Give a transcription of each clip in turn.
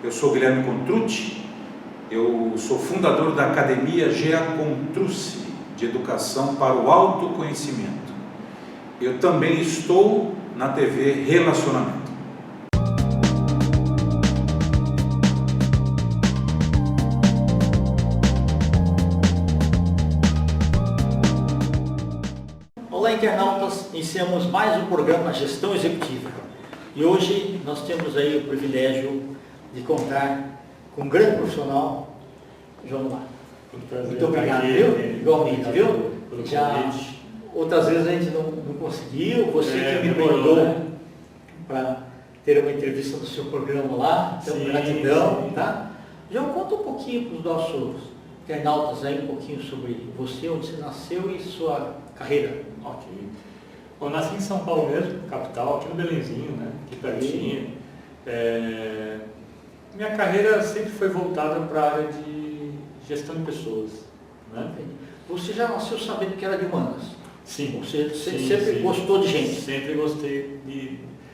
Eu sou Guilherme Contrucci, eu sou fundador da Academia Gea Contrucci, de Educação para o Autoconhecimento. Eu também estou na TV Relacionamento. Olá, internautas, iniciamos mais um programa Gestão Executiva. E hoje nós temos aí o privilégio de contar com um grande profissional, João Mar. Muito obrigado, viu? Igualmente, viu? Já outras vezes a gente não conseguiu, você que me mandou para ter uma entrevista no seu programa lá, então gratidão, tá? João, conta um pouquinho para os nossos internautas aí, um pouquinho sobre você, onde você nasceu e sua carreira. Ok. Bom, eu nasci em São Paulo mesmo, capital, aqui no Belenzinho, né? Aqui pertinho. Minha carreira sempre foi voltada para a área de gestão de pessoas. Né? Você já nasceu sabendo que era de humanas? Sim. Você sempre gostou de gente? Sempre gostei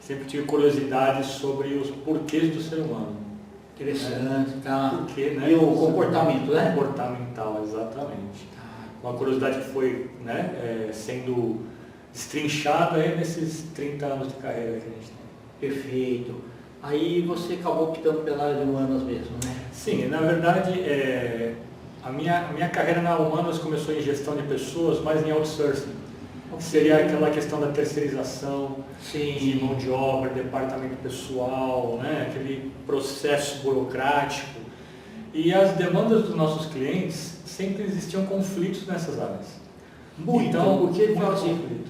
sempre tive curiosidade sobre os porquês do ser humano. Interessante, tá? Porquê, né? E o comportamento, né? Comportamental, exatamente. Uma curiosidade que foi, né, sendo destrinchada aí nesses 30 anos de carreira que a gente tem. Perfeito. Aí você acabou optando pela área de humanas mesmo, né? Sim, na verdade, a minha carreira na Humanas começou em gestão de pessoas, mas em outsourcing. Seria aquela questão da terceirização, de mão de obra, departamento pessoal, né? Aquele processo burocrático. E as demandas dos nossos clientes sempre existiam conflitos nessas áreas. Então, porque ele fala assim,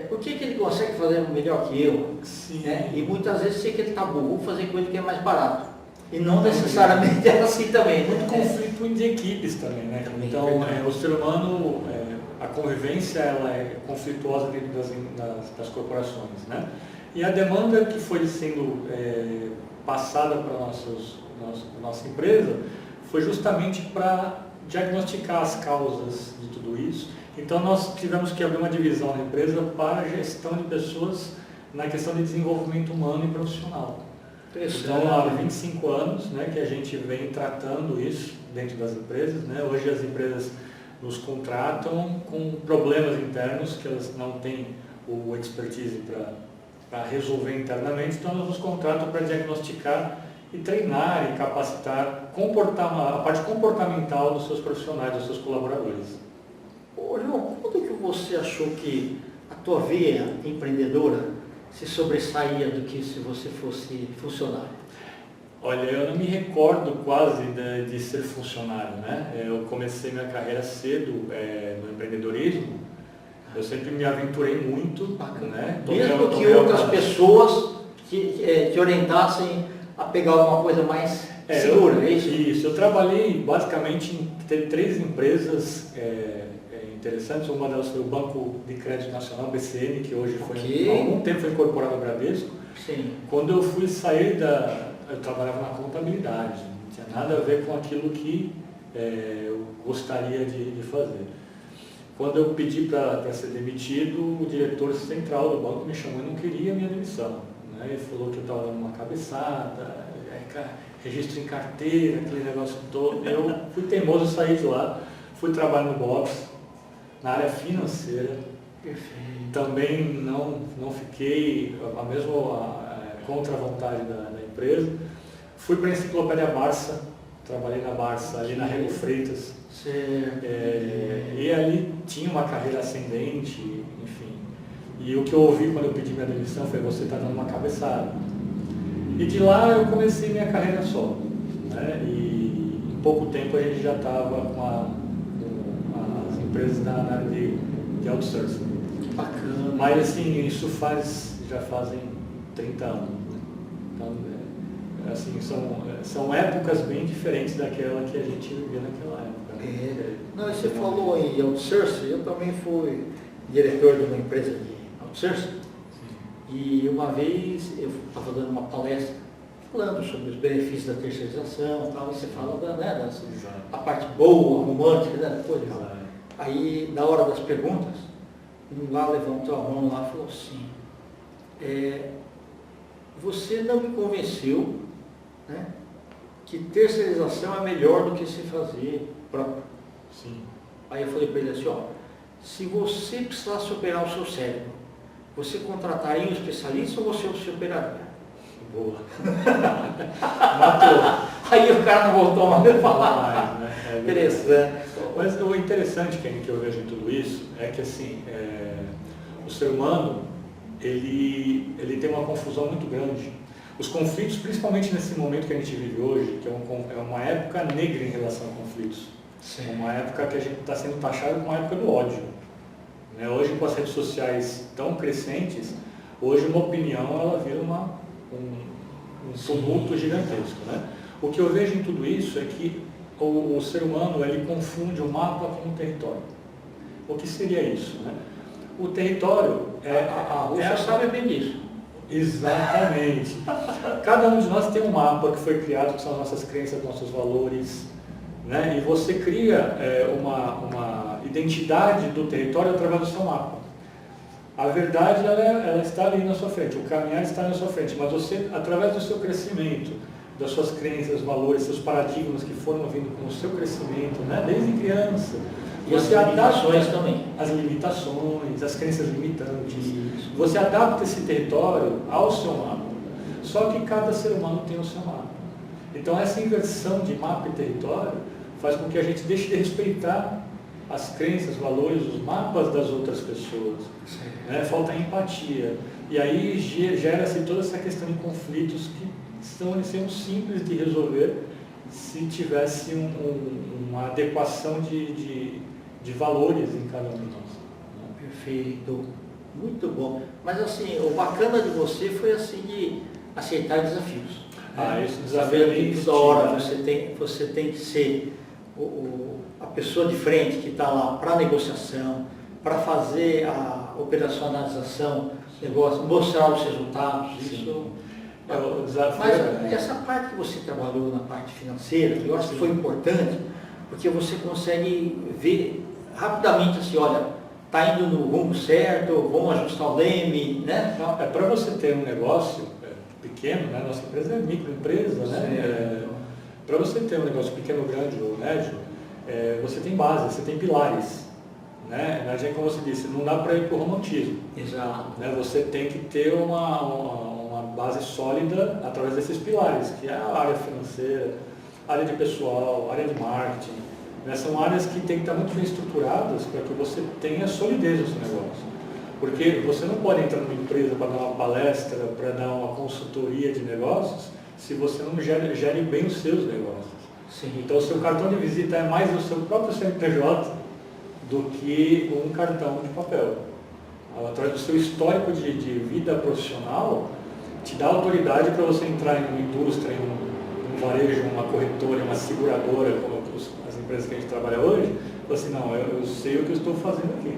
por que ele consegue fazer melhor que eu? Sim. Né? E muitas vezes tem aquele tabu, vou fazer com ele que é mais barato. E não necessariamente é assim também. Muito conflito de equipes também, né? Então, o ser humano, a convivência ela é conflituosa dentro das corporações, né? E a demanda que foi sendo passada para nossa empresa foi justamente para diagnosticar as causas de tudo isso. Então nós tivemos que abrir uma divisão na empresa para a gestão de pessoas na questão de desenvolvimento humano e profissional. Então há 25 anos, né, que a gente vem tratando isso dentro das empresas, né? Hoje as empresas nos contratam com problemas internos que elas não têm o expertise para resolver internamente, então elas nos contratam para diagnosticar e treinar e capacitar a parte comportamental dos seus profissionais, dos seus colaboradores. Ô, João, quando que você achou que a tua veia empreendedora se sobressaía do que se você fosse funcionário? Olha, eu não me recordo quase de ser funcionário, né? Eu comecei minha carreira cedo no empreendedorismo, eu sempre me aventurei muito, né? Mesmo que outras pessoas te orientassem a pegar alguma coisa mais segura, é isso? Isso, eu trabalhei basicamente em 3 empresas interessantes. Uma delas foi o Banco de Crédito Nacional, BCN, que hoje há algum tempo foi incorporado ao Bradesco. Sim. Quando eu fui sair eu trabalhava na contabilidade, não tinha nada a ver com aquilo que eu gostaria de fazer. Quando eu pedi para ser demitido, o diretor central do banco me chamou e não queria a minha demissão. Né? Ele falou que eu estava dando uma cabeçada, registro em carteira, aquele negócio todo. Eu fui teimoso, saí de lá, fui trabalhar no Box, na área financeira. Perfeito. Também não fiquei contra a vontade da empresa. Fui para a Enciclopédia Barça, trabalhei na Barça, ali na Rego Freitas. E ali tinha uma carreira ascendente, enfim. E o que eu ouvi quando eu pedi minha demissão foi: você está dando uma cabeçada. E de lá eu comecei minha carreira solo. Né? E em pouco tempo a gente já estava com as empresas na área de outsourcing. Bacana. Mas assim, isso já fazem 30 anos. Então, assim, são épocas bem diferentes daquela que a gente vivia naquela época. Não, você falou em outsourcing, eu também fui diretor de uma empresa de outsourcing. E uma vez eu estava dando uma palestra falando sobre os benefícios da terceirização e tal, e você fala a parte boa, romântica da coisa. Aí, na hora das perguntas, um lá levantou a mão lá e falou assim: você não me convenceu, né, que terceirização é melhor do que se fazer próprio. Sim. Aí eu falei para ele assim, ó, se você precisasse operar o seu cérebro, você contrataria um especialista ou você se operaria? Boa. Matou. Aí o cara não voltou mais a falar. Mais, né? Interessante. Mas o interessante que eu vejo em tudo isso é que assim, o ser humano ele tem uma confusão muito grande. Os conflitos, principalmente nesse momento que a gente vive hoje, que é uma época negra em relação a conflitos. Sim. É uma época que a gente está sendo taxado como uma época do ódio. Né? Hoje, com as redes sociais tão crescentes, hoje uma opinião ela vira um tumulto gigantesco. Né? O que eu vejo em tudo isso é que o ser humano ele confunde o mapa com o território. O que seria isso? Né? O território A Rússia sabe bem disso. Exatamente. Cada um de nós tem um mapa que foi criado, que são as nossas crenças, nossos valores, né? E você cria uma identidade do território através do seu mapa. A verdade ela está ali na sua frente, o caminhar está na sua frente, mas você, através do seu crescimento, das suas crenças, valores, seus paradigmas que foram vindo com o seu crescimento, né? Desde criança, e você as limitações também. As limitações, as crenças limitantes. Isso. Você adapta esse território ao seu mapa. Só que cada ser humano tem o seu mapa. Então essa inversão de mapa e território faz com que a gente deixe de respeitar as crenças, valores, os mapas das outras pessoas. Né? Falta empatia. E aí gera-se toda essa questão de conflitos que seriam simples de resolver se tivesse uma adequação de valores em cada um de nós. Né? Perfeito, muito bom. Mas assim, o bacana de você foi assim de aceitar desafios. Esse desafio saber que toda hora você tem que ser a pessoa de frente que está lá para negociação, para fazer a operacionalização do negócio, mostrar os resultados. Sim. Isso. O desafio Mas essa parte que você trabalhou na parte financeira, eu acho que foi importante, porque você consegue ver rapidamente assim, olha, está indo no rumo certo, vamos ajustar o leme, né? Para você ter um negócio pequeno, né? Nossa empresa é microempresa, né? Para você ter um negócio pequeno, grande ou médio, você tem base, você tem pilares. Né? Não é como você disse, não dá para ir para o romantismo. Exato. Né? Você tem que ter uma base sólida através desses pilares, que é a área financeira, área de pessoal, área de marketing. Né? São áreas que têm que estar muito bem estruturadas para que você tenha solidez no seu negócio. Porque você não pode entrar numa empresa para dar uma palestra, para dar uma consultoria de negócios, se você não gere bem os seus negócios. Sim. Então, o seu cartão de visita é mais o seu próprio CNPJ do que um cartão de papel. Através do seu histórico de vida profissional, te dá autoridade para você entrar em uma indústria, em um varejo, uma corretora, uma seguradora, como as empresas que a gente trabalha hoje, fala assim, não, eu sei o que eu estou fazendo aqui.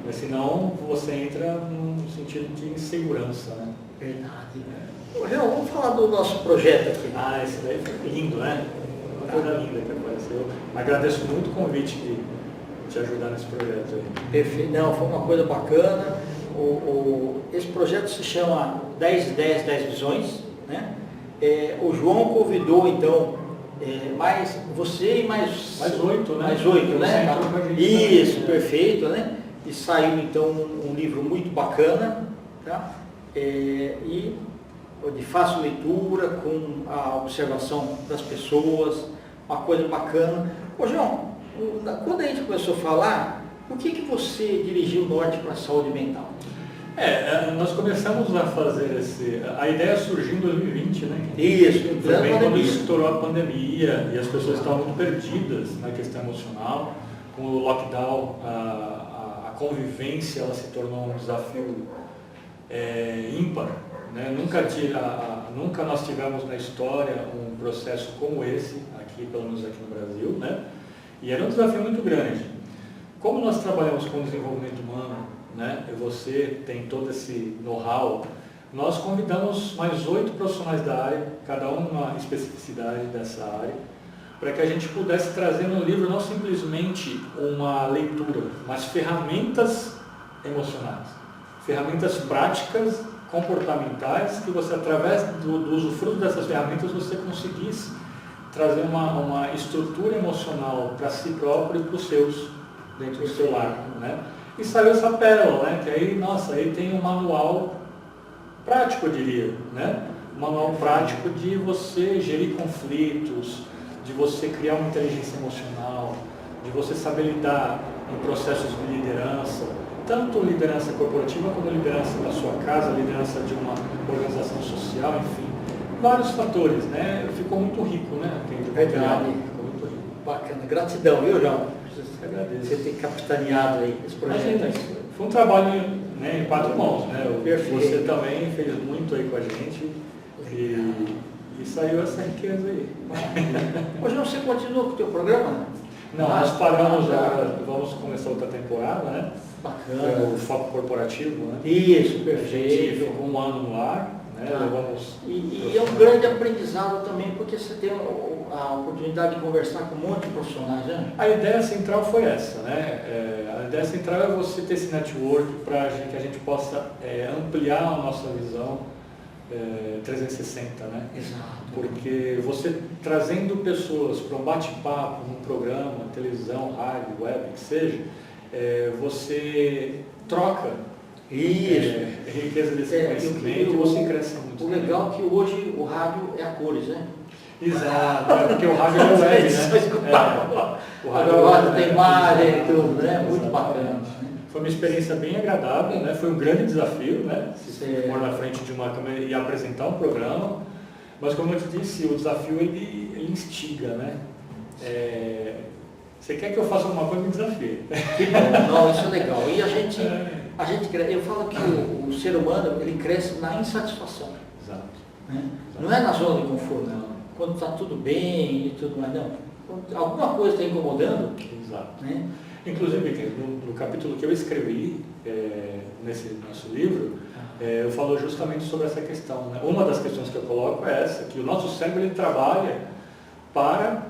Mas senão você entra num sentido de insegurança, né? Verdade. Real, vamos falar do nosso projeto aqui. Esse daí foi lindo, né? Uma coisa linda que apareceu. Agradeço muito o convite de te ajudar nesse projeto aí. Perfeito. Não, foi uma coisa bacana. Esse projeto se chama 10 Ideias, 10 Visões. Né? O João convidou, então, mais você e mais 8, né? Mais 8, né? Isso, também, perfeito, né? E saiu, então, um livro muito bacana, tá? E de fácil leitura, com a observação das pessoas, uma coisa bacana. Ô, João, quando a gente começou a falar, por que você dirigiu o Norte para a saúde mental? Nós começamos a fazer a ideia surgiu em 2020, né? Isso, foi bem quando estourou a pandemia e as pessoas estavam muito perdidas na questão emocional. Com o lockdown, a convivência ela se tornou um desafio ímpar. Né? Nunca nós tivemos na história um processo como esse, pelo menos aqui no Brasil, né? E era um desafio muito grande. Como nós trabalhamos com desenvolvimento humano, né? E você tem todo esse know-how, nós convidamos mais 8 profissionais da área, cada um uma especificidade dessa área, para que a gente pudesse trazer no livro não simplesmente uma leitura, mas ferramentas emocionais, ferramentas práticas, comportamentais, que você, através do usufruto dessas ferramentas, você conseguisse trazer uma estrutura emocional para si próprio e para os seus, dentro do seu lar, né? E saiu essa pérola, né? Que aí, nossa, aí tem um manual prático, eu diria, né? Um manual prático de você gerir conflitos, de você criar uma inteligência emocional, de você saber lidar em processos de liderança, tanto liderança corporativa como liderança da sua casa, liderança de uma organização social, enfim, vários fatores, né? Ficou muito rico, né? Verdade. Ficou muito rico. Bacana. Gratidão, viu, João? Agradeço. Você ter capitaneado aí esse projeto. Imagina, foi um trabalho, né, em 4 mãos, né? Perfeito. Você também fez muito aí com a gente e saiu essa riqueza aí. Ô, João, você continua com o teu programa? Não, nós paramos agora, vamos começar outra temporada, né? Bacana. O foco corporativo, né? Isso, A gente perfeito. ficou 1 ano no ar, né? Levamos... E é um grande aprendizado também, porque você tem a oportunidade de conversar com um monte de profissionais, né? A ideia central foi essa, né? A ideia central é você ter esse network para que a gente possa ampliar a nossa visão 360, né? Exato. Porque você trazendo pessoas para um bate-papo, num programa, televisão, rádio, web, que seja, você troca riqueza desse conhecimento e você cresce muito. O legal é que hoje o rádio é a cores, né? Exato, porque o rádio é o web, né? O rádio tem imagem e tudo, né? Muito bacana. Né? Foi uma experiência bem agradável, né? Foi um grande desafio, né? Se for na frente de uma câmera e apresentar um programa, mas como eu te disse, o desafio ele instiga, né? Você quer que eu faça alguma coisa, me desafie. Que bom, não, isso é legal. E a gente eu falo que o ser humano ele cresce na insatisfação. Exato. Né? Não é na zona de conforto, não. Quando está tudo bem e tudo mais, não. Quando alguma coisa está incomodando. Exato. Né? Inclusive, no capítulo que eu escrevi, nesse nosso livro, eu falo justamente sobre essa questão. Né? Uma das questões que eu coloco é essa, que o nosso cérebro ele trabalha para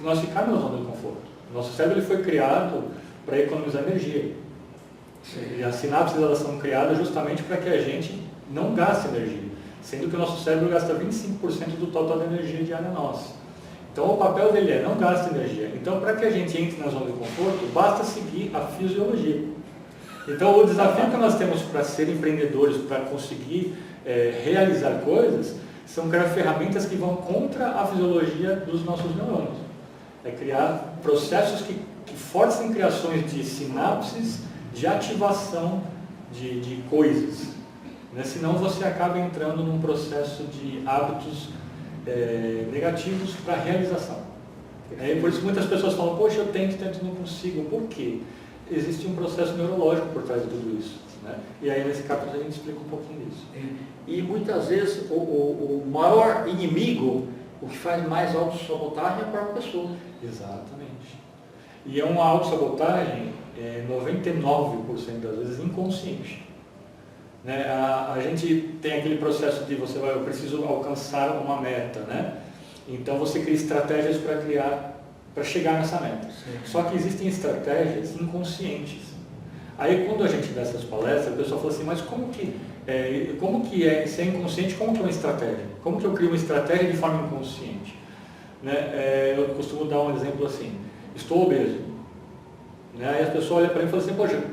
nós ficarmos na zona de conforto. O nosso cérebro ele foi criado para economizar energia. Sim. E as sinapses elas são criadas justamente para que a gente não gaste energia, sendo que o nosso cérebro gasta 25% do total da energia diária nossa. Então o papel dele é não gasta energia. Então para que a gente entre na zona de conforto, basta seguir a fisiologia. Então o desafio que nós temos para ser empreendedores, para conseguir realizar coisas, são criar ferramentas que vão contra a fisiologia dos nossos neurônios. É criar processos que forcem criações de sinapses, de ativação de coisas. Né? Senão você acaba entrando num processo de hábitos negativos para realização. Por isso muitas pessoas falam, poxa, eu tento e não consigo. Por quê? Existe um processo neurológico por trás de tudo isso. Né? E aí nesse capítulo a gente explica um pouquinho disso. E muitas vezes o maior inimigo, o que faz mais autossabotagem é a própria pessoa. Exatamente. E é uma autossabotagem 99% das vezes inconsciente. Né? A gente tem aquele processo de eu preciso alcançar uma meta, né? Então você cria estratégias para chegar nessa meta. Sim. Só que existem estratégias inconscientes. Aí quando a gente dá essas palestras, o pessoal fala assim, mas como que se é inconsciente, como que é uma estratégia? Como que eu crio uma estratégia de forma inconsciente? Né? Eu costumo dar um exemplo assim, estou obeso. Né? Aí as pessoas olham para mim e falam assim, poxa,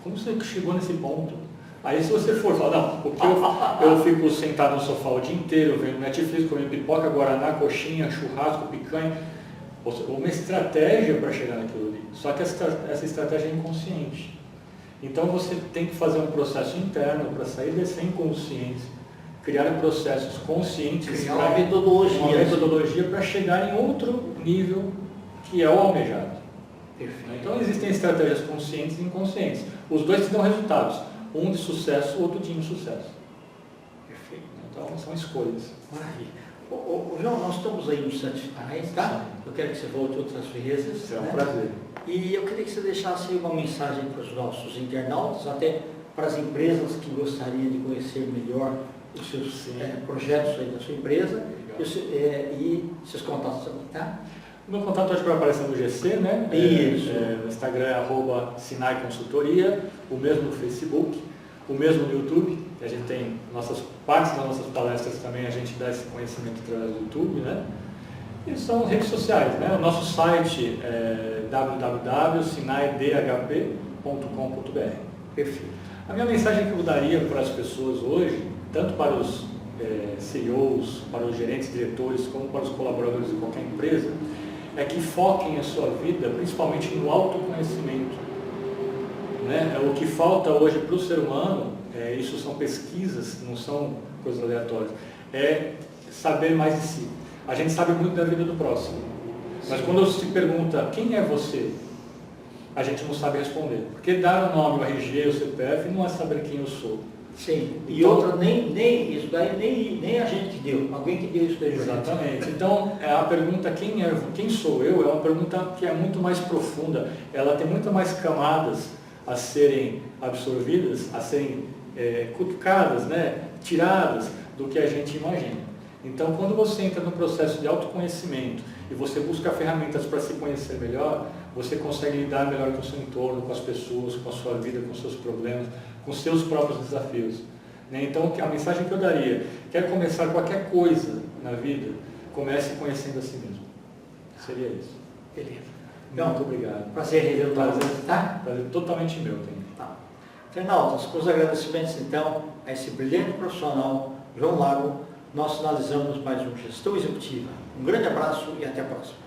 como você chegou nesse ponto? Aí se você for falar, não, porque eu fico sentado no sofá o dia inteiro, vendo Netflix, comendo pipoca, guaraná, coxinha, churrasco, picanha, uma estratégia para chegar naquilo ali. Só que essa estratégia é inconsciente. Então você tem que fazer um processo interno para sair dessa inconsciência, criar processos conscientes, criar uma metodologia para chegar em outro nível que é o almejado. Perfeito. Então existem estratégias conscientes e inconscientes. Os dois te dão resultados. Um de sucesso, outro de insucesso. Perfeito. Então são escolhas. Maravilha. João, nós estamos aí nos 7 finais, tá? Sim. Eu quero que você volte outras vezes. Será um prazer. E eu queria que você deixasse aí uma mensagem para os nossos internautas, até para as empresas que gostariam de conhecer melhor os seus projetos aí da sua empresa e seus contatos também, tá? O meu contato acho que vai aparecer no GC, né? Isso. No Instagram é @Sinai Consultoria, o mesmo no Facebook, o mesmo no YouTube. A gente tem partes das nossas palestras também, a gente dá esse conhecimento através do YouTube, né? E são redes sociais, né? O nosso site é www.sinaidhp.com.br. Perfeito. A minha mensagem que eu daria para as pessoas hoje, tanto para os CEOs, para os gerentes, diretores, como para os colaboradores de qualquer empresa, é que foquem a sua vida principalmente no autoconhecimento. Né? O que falta hoje para o ser humano, isso são pesquisas, não são coisas aleatórias, é saber mais de si. A gente sabe muito da vida do próximo, mas quando se pergunta quem é você, a gente não sabe responder. Porque dar o nome, o RG, o CPF, não é saber quem eu sou. Sim, e outra, nem isso daí, nem a gente que deu, alguém que deu isso daí. Exatamente. Então, a pergunta quem sou eu é uma pergunta que é muito mais profunda, ela tem muito mais camadas a serem absorvidas, a serem cutucadas, né, tiradas do que a gente imagina. Então, quando você entra no processo de autoconhecimento e você busca ferramentas para se conhecer melhor, você consegue lidar melhor com o seu entorno, com as pessoas, com a sua vida, com os seus problemas, com os seus próprios desafios. Então, a mensagem que eu daria, quer começar qualquer coisa na vida, comece conhecendo a si mesmo. Seria isso. Beleza. Muito obrigado. Prazer rever o Prazer, tá? prazer totalmente meu. Tá. Internautas, com os agradecimentos então a esse brilhante profissional, João Lago, nós finalizamos mais um Gestão Executiva. Um grande abraço e até a próxima.